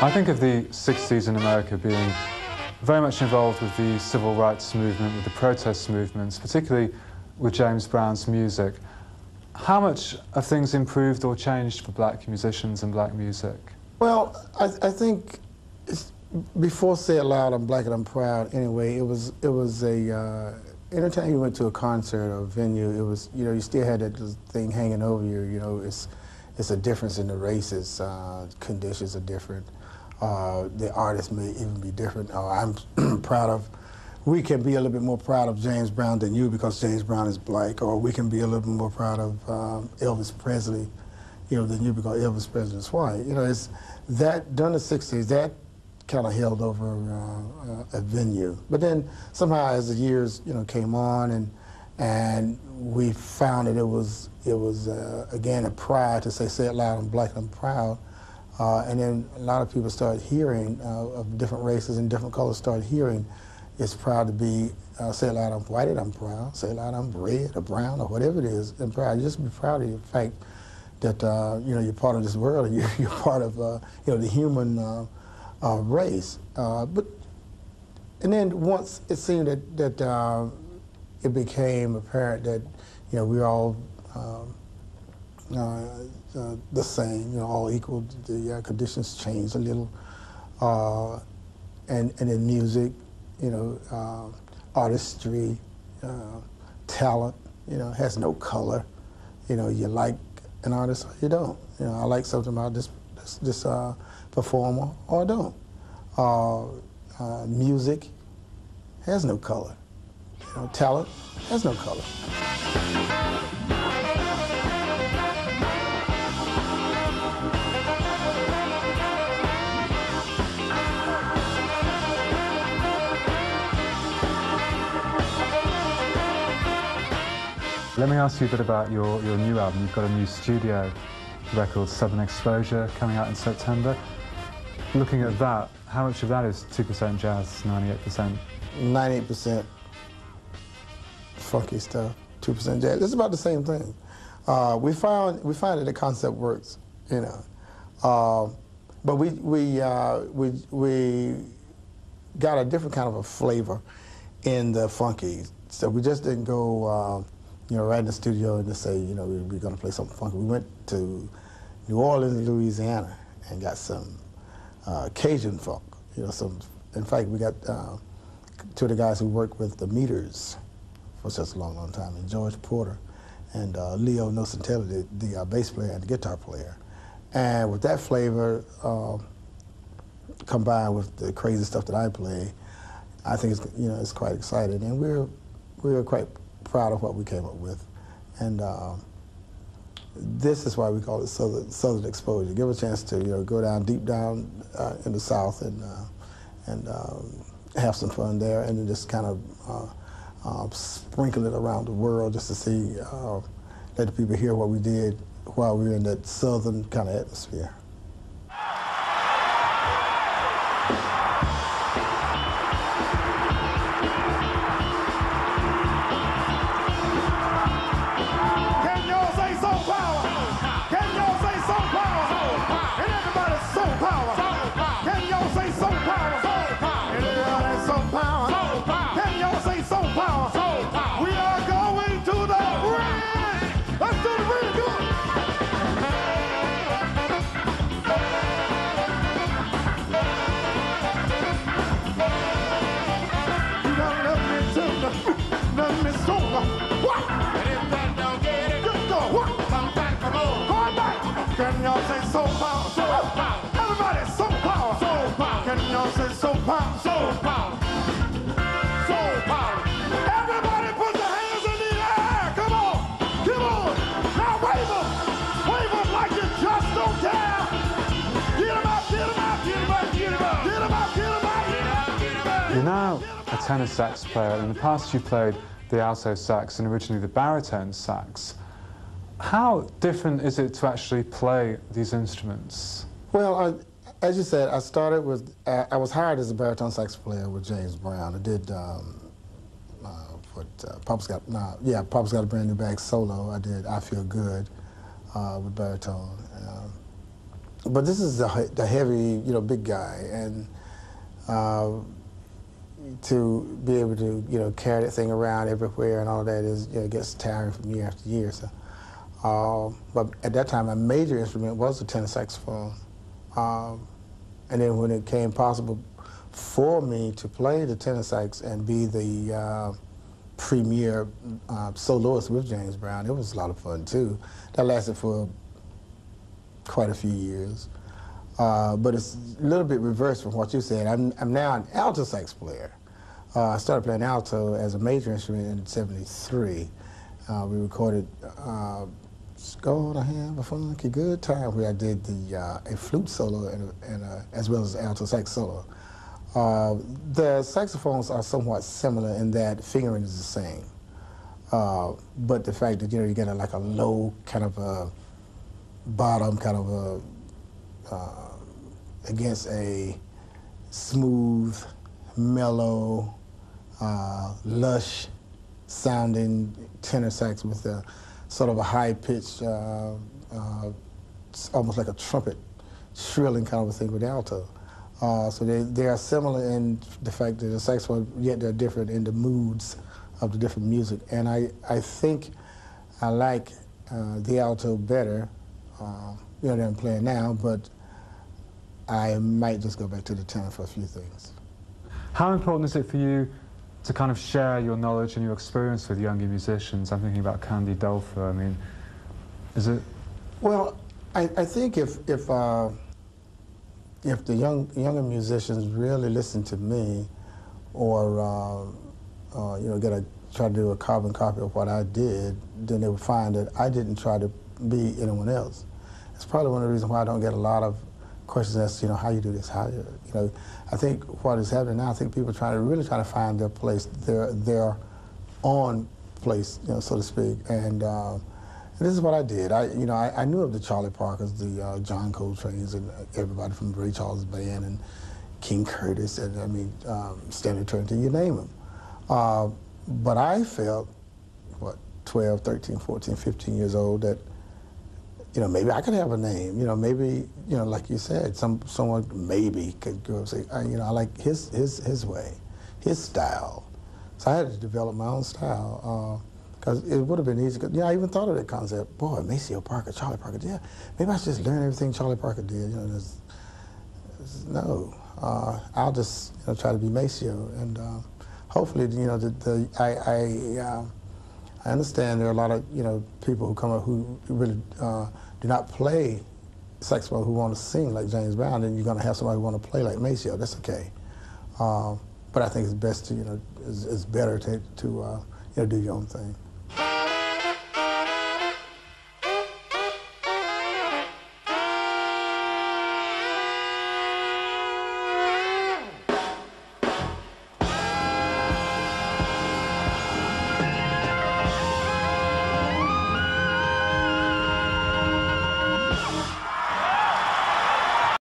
I think of the 60s in America being very much involved with the civil rights movement, with the protest movements, particularly with James Brown's music. How much have things improved or changed for black musicians and black music? Well, I think before Say It Loud, I'm Black and I'm Proud, anyway, it was a, anytime you went to a concert or a venue, it was, you know, you still had that thing hanging over you, you know, it's a difference in the races, conditions are different, the artists may even be different. I'm proud of, we can be a little bit more proud of James Brown than you because James Brown is black, or we can be a little bit more proud of Elvis Presley, you know, than you because Elvis Presley is white. You know, it's that, during the 60s, that kind of held over a venue. But then somehow as the years, you know, came on and we found that it was again a pride to say It Loud, I'm Black and I'm Proud. And then a lot of people started hearing of different races and different colors started hearing it's proud to be, say it loud, I'm white and I'm proud, say it loud, I'm red or brown or whatever it is, and proud. Just be proud of the fact that, you know, you're part of this world and you're part of, you know, the human race. And then once it seemed that it became apparent that, you know, we're all the same, you know, all equal, the conditions changed a little. And in music, you know, artistry, talent, you know, has no color. You know, you like an artist or you don't. You know, I like something about this performer or I don't. Music has no color. You know, talent has no color. Let me ask you a bit about your new album. You've got a new studio record, Southern Exposure, coming out in September. Looking at that, how much of that is 2% jazz, 98%? 98% funky stuff, 2% jazz. It's about the same thing. We find that the concept works, you know. But we got a different kind of a flavor in the funky. So we just didn't go, you know, right in the studio and just say, you know, we're going to play something funky. We went to New Orleans, Louisiana, and got some Cajun funk. You know, some. In fact, we got two of the guys who worked with the Meters for such a long, long time, and George Porter and Leo Nocentelli, the bass player and the guitar player. And with that flavor combined with the crazy stuff that I play, I think it's, you know, it's quite exciting, and we're quite proud of what we came up with, and this is why we call it Southern Exposure. Give a chance to, you know, go down deep down in the South and have some fun there, and then just kind of sprinkle it around the world just to see, let the people hear what we did while we were in that Southern kind of atmosphere. Can y'all say soul power? Soul power. Everybody, soul power. Soul power. Can y'all say soul power? Soul power. Soul power. Everybody put your hands in the air. Come on. Come on. Now wave them. Wave them like you just don't care. Get them up, get them up, get them up, get them up. Get them up, get them up, get them up, get them up. You're now a tenor sax player. In the past you played the alto sax and originally the baritone sax. How different is it to actually play these instruments? Well, as you said, I started with, I was hired as a baritone sax player with James Brown. I did Papa's Got a Brand New Bag solo. I did I Feel Good with baritone. but this is the heavy, you know, big guy, and to be able to, you know, carry that thing around everywhere and all that is, you know, it gets tiring from year after year. So, but at that time, my major instrument was the tenor saxophone. And then when it came possible for me to play the tenor sax and be the premier soloist with James Brown, it was a lot of fun too. That lasted for quite a few years. But it's a little bit reversed from what you said. I'm now an alto sax player. I started playing alto as a major instrument in '73. We recorded "It's Gonna Have a Funky Good Time," where I did a flute solo and as well as alto sax solo. The saxophones are somewhat similar in that fingering is the same, but the fact that, you know, you get like a low kind of a bottom, kind of a against a smooth, mellow, lush sounding tenor sax with a sort of a high pitch, almost like a trumpet shrilling kind of a thing with alto. So they are similar in the fact that the saxophone, yet they're different in the moods of the different music. And I think I like the alto better, you know, than I'm playing now, but I might just go back to the tenor for a few things. How important is it for you to kind of share your knowledge and your experience with younger musicians? I'm thinking about Candy Dulfer. I mean, is it? Well, I think if the younger musicians really listen to me, or you know, try to do a carbon copy of what I did, then they would find that I didn't try to be anyone else. It's probably one of the reasons why I don't get a lot of questions as to, you know, how you do this, how you know. I think what is happening now, I think people are really trying to find their place, their own place, you know, so to speak. And this is what I did. I knew of the Charlie Parkers, the John Coltrane's, and everybody from Ray Charles' band, and King Curtis, and I mean, Stanley Turrentine, you name them. But I felt, what, 12, 13, 14, 15 years old, that, you know, maybe I could have a name. You know, maybe, you know, like you said, someone maybe could go and say, you know, I like his way, his style. So I had to develop my own style, because it would have been easy. You know, I even thought of that concept. Boy, Maceo Parker, Charlie Parker, yeah, maybe I should just learn everything Charlie Parker did. You know, no, I'll just, you know, try to be Maceo, and hopefully, you know, I understand there are a lot of, you know, people who come up who really do not play saxophone who want to sing like James Brown, and you're going to have somebody who want to play like Maceo. That's okay. But I think it's best to, you know, it's better to you know, do your own thing.